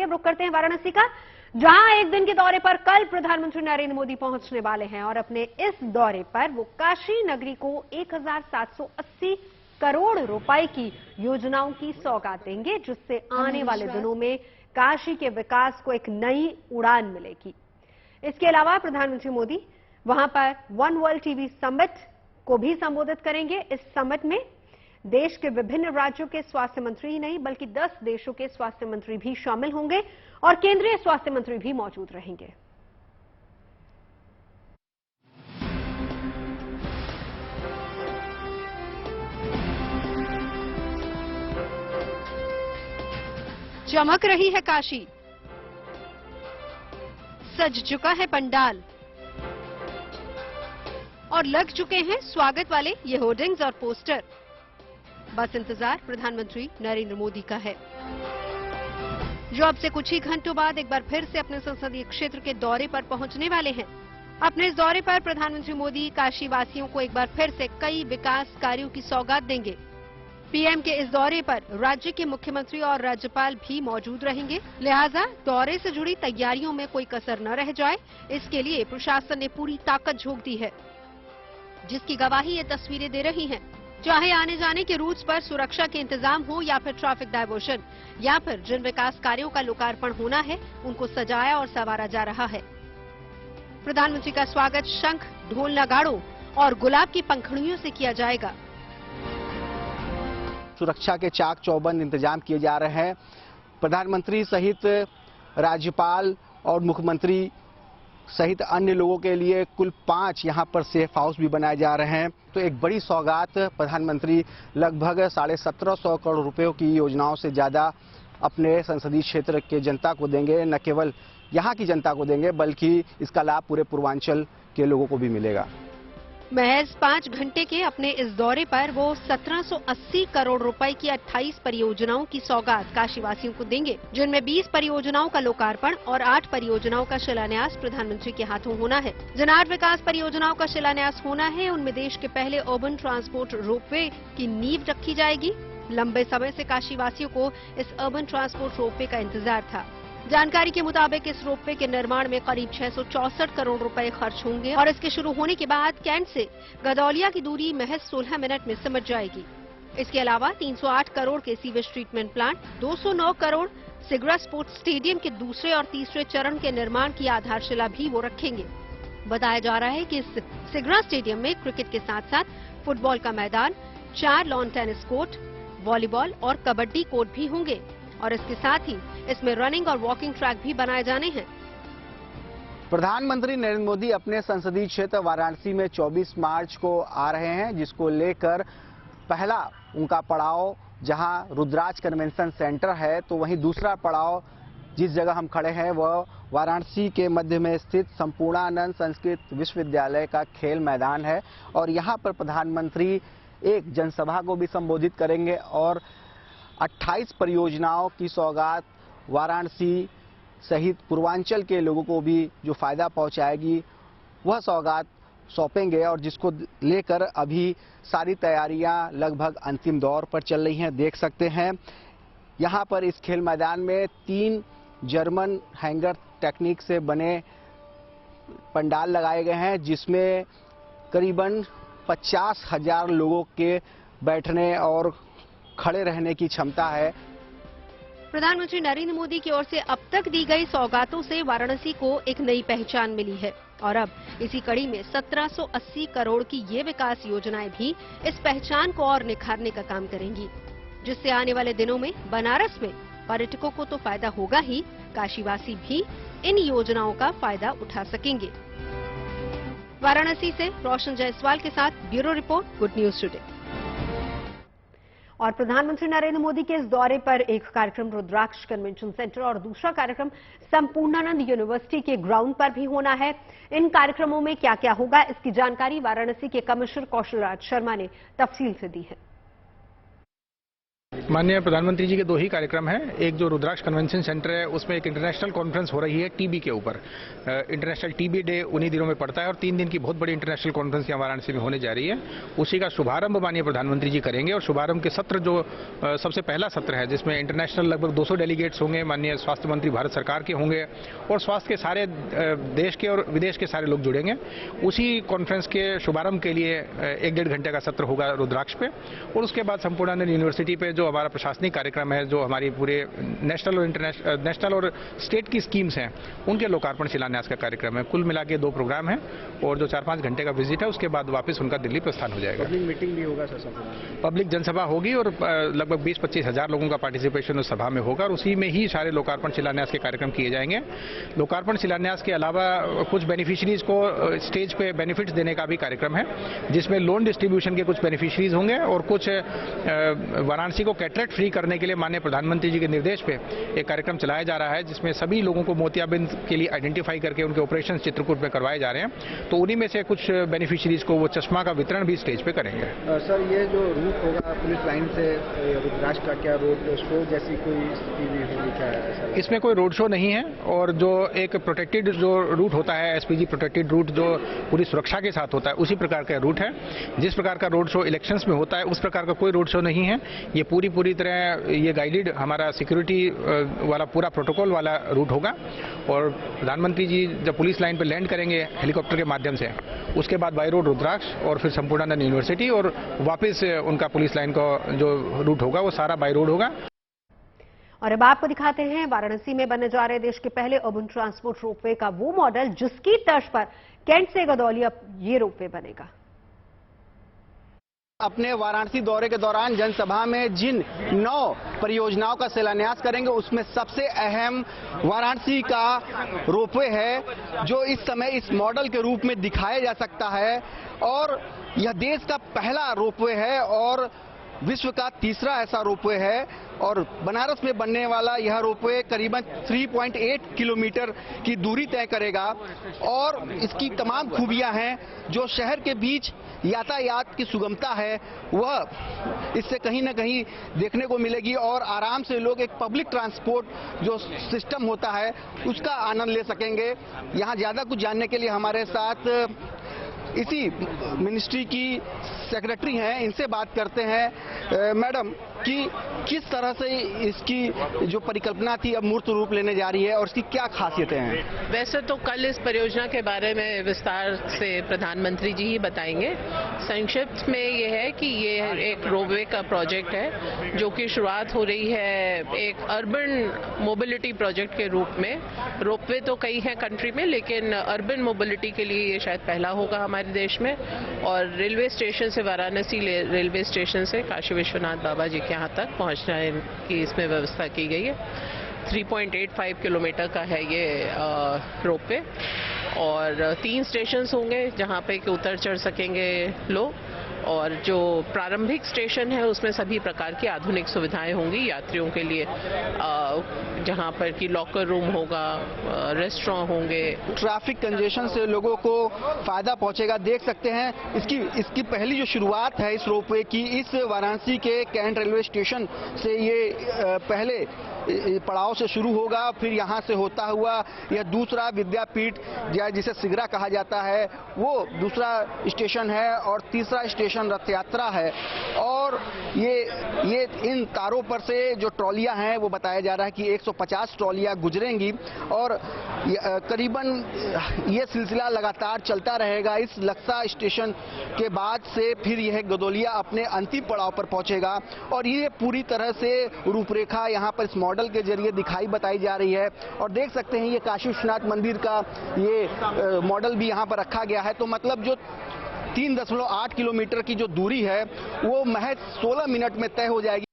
रुक करते हैं वाराणसी का, जहां एक दिन के दौरे पर कल प्रधानमंत्री नरेंद्र मोदी पहुंचने वाले हैं और अपने इस दौरे पर वो काशी नगरी को 1780 करोड़ रुपए की योजनाओं की सौगात देंगे, जिससे आने वाले दिनों में काशी के विकास को एक नई उड़ान मिलेगी। इसके अलावा प्रधानमंत्री मोदी वहां पर वन वर्ल्ड टीबी समिट को भी संबोधित करेंगे। इस समिट में देश के विभिन्न राज्यों के स्वास्थ्य मंत्री ही नहीं बल्कि 10 देशों के स्वास्थ्य मंत्री भी शामिल होंगे और केंद्रीय स्वास्थ्य मंत्री भी मौजूद रहेंगे। चमक रही है काशी, सज चुका है पंडाल और लग चुके हैं स्वागत वाले ये होर्डिंग्स और पोस्टर। बस इंतजार प्रधानमंत्री नरेंद्र मोदी का है, जो अब से कुछ ही घंटों बाद एक बार फिर से अपने संसदीय क्षेत्र के दौरे पर पहुंचने वाले हैं। अपने इस दौरे पर प्रधानमंत्री मोदी काशी वासियों को एक बार फिर से कई विकास कार्यों की सौगात देंगे। पीएम के इस दौरे पर राज्य के मुख्यमंत्री और राज्यपाल भी मौजूद रहेंगे, लिहाजा दौरे से जुड़ी तैयारियों में कोई कसर न रह जाए, इसके लिए प्रशासन ने पूरी ताकत झोंक दी है, जिसकी गवाही ये तस्वीरें दे रही हैं। चाहे आने जाने के रूट्स पर सुरक्षा के इंतजाम हो या फिर ट्रैफिक डायवर्शन या फिर जिन विकास कार्यों का लोकार्पण होना है उनको सजाया और संवारा जा रहा है। प्रधानमंत्री का स्वागत शंख, ढोल, नगाड़ों और गुलाब की पंखुड़ियों से किया जाएगा। सुरक्षा के चाक चौबंद इंतजाम किए जा रहे हैं। प्रधानमंत्री सहित राज्यपाल और मुख्यमंत्री सहित अन्य लोगों के लिए कुल 5 यहां पर सेफ हाउस भी बनाए जा रहे हैं। तो एक बड़ी सौगात प्रधानमंत्री लगभग 1750 करोड़ रुपयों की योजनाओं से ज्यादा अपने संसदीय क्षेत्र के जनता को देंगे। न केवल यहां की जनता को देंगे बल्कि इसका लाभ पूरे पूर्वांचल के लोगों को भी मिलेगा। महज 5 घंटे के अपने इस दौरे पर वो 1780 करोड़ रुपए की 28 परियोजनाओं की सौगात काशीवासियों को देंगे, जिनमें 20 परियोजनाओं का लोकार्पण और 8 परियोजनाओं का शिलान्यास प्रधानमंत्री के हाथों होना है। जिन 8 विकास परियोजनाओं का शिलान्यास होना है उनमें देश के पहले अर्बन ट्रांसपोर्ट रोपवे की नींव रखी जाएगी। लंबे समय से काशीवासियों को इस अर्बन ट्रांसपोर्ट रोपवे का इंतजार था। जानकारी के मुताबिक इस रोपवे के निर्माण में करीब 664 करोड़ रुपए खर्च होंगे और इसके शुरू होने के बाद कैंट से गदौलिया की दूरी महज 16 मिनट में सिमट जाएगी। इसके अलावा 308 करोड़ के sewage treatment plant, 209 crore Sigra sports stadium के दूसरे और तीसरे चरण के निर्माण की आधारशिला भी वो रखेंगे। बताया जा रहा है कि इस सिगरा स्टेडियम में क्रिकेट के साथ साथ फुटबॉल का मैदान, 4 लॉन टेनिस कोर्ट, वॉलीबॉल और कबड्डी कोर्ट भी होंगे और इसके साथ ही इसमें रनिंग और वॉकिंग ट्रैक भी बनाए जाने हैं। प्रधानमंत्री नरेंद्र मोदी अपने संसदीय क्षेत्र वाराणसी में 24 मार्च को आ रहे हैं, जिसको लेकर पहला उनका पड़ाव जहां रुद्राज कन्वेंशन सेंटर है, तो वहीं दूसरा पड़ाव जिस जगह हम खड़े हैं वह वाराणसी के मध्य में स्थित संपूर्णानंद संस्कृत विश्वविद्यालय का खेल मैदान है और यहां पर प्रधानमंत्री एक जनसभा को भी संबोधित करेंगे और 28 परियोजनाओं की सौगात वाराणसी सहित पूर्वांचल के लोगों को भी जो फायदा पहुंचाएगी वह सौगात सौंपेंगे और जिसको लेकर अभी सारी तैयारियां लगभग अंतिम दौर पर चल रही हैं। देख सकते हैं यहां पर इस खेल मैदान में 3 जर्मन हैंगर टेक्निक से बने पंडाल लगाए गए हैं, जिसमें करीबन 50,000 लोगों के बैठने और खड़े रहने की क्षमता है। प्रधानमंत्री नरेंद्र मोदी की ओर से अब तक दी गई सौगातों से वाराणसी को एक नई पहचान मिली है और अब इसी कड़ी में 1780 करोड़ की ये विकास योजनाएं भी इस पहचान को और निखारने का काम करेंगी, जिससे आने वाले दिनों में बनारस में पर्यटकों को तो फायदा होगा ही, काशीवासी भी इन योजनाओं का फायदा उठा सकेंगे। वाराणसी से रोशन जायसवाल के साथ bureau report, good news today. और प्रधानमंत्री नरेंद्र मोदी के इस दौरे पर एक कार्यक्रम रुद्राक्ष कन्वेंशन सेंटर और दूसरा कार्यक्रम संपूर्णानंद यूनिवर्सिटी के ग्राउंड पर भी होना है। इन कार्यक्रमों में क्या क्या होगा, इसकी जानकारी वाराणसी के कमिश्नर कौशल राज शर्मा ने तफसील से दी है। माननीय प्रधानमंत्री जी के दो ही कार्यक्रम हैं। एक जो रुद्राक्ष कन्वेंशन सेंटर है, उसमें एक इंटरनेशनल कॉन्फ्रेंस हो रही है टीबी के ऊपर। इंटरनेशनल टीबी डे उन्हीं दिनों में पड़ता है और 3 दिन की बहुत बड़ी इंटरनेशनल कॉन्फ्रेंस यहाँ वाराणसी में होने जा रही है। उसी का शुभारंभ माननीय प्रधानमंत्री जी करेंगे और शुभारंभ के सत्र जो सबसे पहला सत्र है, जिसमें इंटरनेशनल लगभग 200 डेलीगेट्स होंगे, माननीय स्वास्थ्य मंत्री भारत सरकार के होंगे और स्वास्थ्य के सारे देश के और विदेश के सारे लोग जुड़ेंगे। उसी कॉन्फ्रेंस के शुभारंभ के लिए 1-1.5 घंटे का सत्र होगा रुद्राक्ष पे और उसके बाद संपूर्णानंद यूनिवर्सिटी पे जो हमारा प्रशासनिक कार्यक्रम है, जो हमारी पूरे नेशनल और स्टेट की स्कीम्स हैं, उनके लोकार्पण शिलान्यास का कार्यक्रम है। कुल मिला के 2 प्रोग्राम हैं और जो 4-5 घंटे का विजिट है, उसके बाद वापस उनका दिल्ली प्रस्थान हो जाएगा। पब्लिक मीटिंग भी होगा सर? पब्लिक जनसभा होगी और लगभग 20-25 हजार लोगों का पार्टिसिपेशन उस सभा में होगा और उसी में ही सारे लोकार्पण शिलान्यास के कार्यक्रम किए जाएंगे। लोकार्पण शिलान्यास के अलावा कुछ बेनिफिशरीज को स्टेज पे बेनिफिट्स देने का भी कार्यक्रम है, जिसमें लोन डिस्ट्रीब्यूशन के कुछ बेनिफिशरीज होंगे और कुछ वाराणसी को कैटरेक्ट फ्री करने के लिए माननीय प्रधानमंत्री जी के निर्देश पे एक कार्यक्रम चलाया जा रहा है, जिसमें सभी लोगों को मोतियाबिंद के लिए आइडेंटिफाई करके उनके ऑपरेशन चित्रकूट में करवाए जा रहे हैं। तो उन्हीं में से कुछ बेनिफिशरीज को वो चश्मा का वितरण भी स्टेज पे करेंगे। सर, ये जो रूट होगा पुलिस लाइन से रुद्राक्ष का, क्या रोड शो जैसी कोई स्थिति भी होगी क्या? इसमें कोई रोड शो नहीं है और जो एक प्रोटेक्टेड जो रूट होता है, एसपीजी प्रोटेक्टेड रूट, जो पूरी सुरक्षा के साथ होता है, उसी प्रकार का रूट है। जिस प्रकार का रोड शो इलेक्शंस में होता है, उस प्रकार का कोई रोड शो नहीं है। ये पूरी तरह ये गाइडेड हमारा सिक्योरिटी वाला पूरा प्रोटोकॉल वाला रूट होगा और प्रधानमंत्री जी जब पुलिस लाइन पर लैंड करेंगे हेलीकॉप्टर के माध्यम से, उसके बाद बाय रोड रुद्राक्ष और फिर संपूर्णानंद यूनिवर्सिटी और वापस उनका पुलिस लाइन का जो रूट होगा वो सारा बाय रोड होगा। और अब आपको दिखाते हैं वाराणसी में बनने जा रहे देश के पहले अर्बन ट्रांसपोर्ट रोपवे का वो मॉडल जिसकी तर्ज पर कैंट से गदौली अब ये रोपवे बनेगा। अपने वाराणसी दौरे के दौरान जनसभा में जिन 9 परियोजनाओं का शिलान्यास करेंगे, उसमें सबसे अहम वाराणसी का रोपवे है, जो इस समय इस मॉडल के रूप में दिखाया जा सकता है और यह देश का पहला रोपवे है और विश्व का तीसरा ऐसा रोपवे है और बनारस में बनने वाला यह रोपवे करीबन 3.8 किलोमीटर की दूरी तय करेगा और इसकी तमाम खूबियां हैं। जो शहर के बीच यातायात की सुगमता है, वह इससे कहीं ना कहीं देखने को मिलेगी और आराम से लोग एक पब्लिक ट्रांसपोर्ट जो सिस्टम होता है उसका आनंद ले सकेंगे। यहाँ ज्यादा कुछ जानने के लिए हमारे साथ इसी मिनिस्ट्री की सेक्रेटरी हैं, इनसे बात करते हैं। मैडम, कि किस तरह से इसकी जो परिकल्पना थी अब मूर्त रूप लेने जा रही है और इसकी क्या खासियतें हैं? वैसे तो कल इस परियोजना के बारे में विस्तार से प्रधानमंत्री जी ही बताएंगे। संक्षिप्त में ये है कि ये एक रोपवे का प्रोजेक्ट है जो कि शुरुआत हो रही है एक अर्बन मोबिलिटी प्रोजेक्ट के रूप में। रोपवे तो कई हैं कंट्री में, लेकिन अर्बन मोबिलिटी के लिए ये शायद पहला होगा हमारे देश में। और रेलवे स्टेशन से वाराणसी रेलवे स्टेशन से काशी विश्वनाथ बाबा जी के यहाँ तक पहुँचना की इसमें व्यवस्था की गई है। 3.85 किलोमीटर का है ये रोपवे और 3 स्टेशन होंगे जहाँ पे कि उतर चढ़ सकेंगे लोग और जो प्रारंभिक स्टेशन है उसमें सभी प्रकार की आधुनिक सुविधाएं होंगी यात्रियों के लिए, जहां पर कि लॉकर रूम होगा, रेस्टोरेंट होंगे। ट्रैफिक कंजेशन से लोगों को फायदा पहुंचेगा। देख सकते हैं इसकी पहली जो शुरुआत है इस रोपवे की, इस वाराणसी के कैंट रेलवे स्टेशन से ये पहले पड़ाव से शुरू होगा, फिर यहाँ से होता हुआ यह दूसरा विद्यापीठ जिसे सिगरा कहा जाता है वो दूसरा स्टेशन है और तीसरा स्टेशन रथ यात्रा है। और ये इन तारों पर से जो ट्रॉलियां हैं वो बताया जा रहा है कि 150 ट्रॉलियां गुजरेंगी और करीबन ये सिलसिला लगातार चलता रहेगा। इस लक्सा स्टेशन के बाद से फिर यह गदौलिया अपने अंतिम पड़ाव पर पहुंचेगा और ये पूरी तरह से रूपरेखा यहाँ पर इस मॉडल के जरिए बताई जा रही है। और देख सकते हैं ये काशी विश्वनाथ मंदिर का ये मॉडल भी यहाँ पर रखा गया है। तो मतलब जो 3.8 किलोमीटर की जो दूरी है वो महज 16 मिनट में तय हो जाएगी।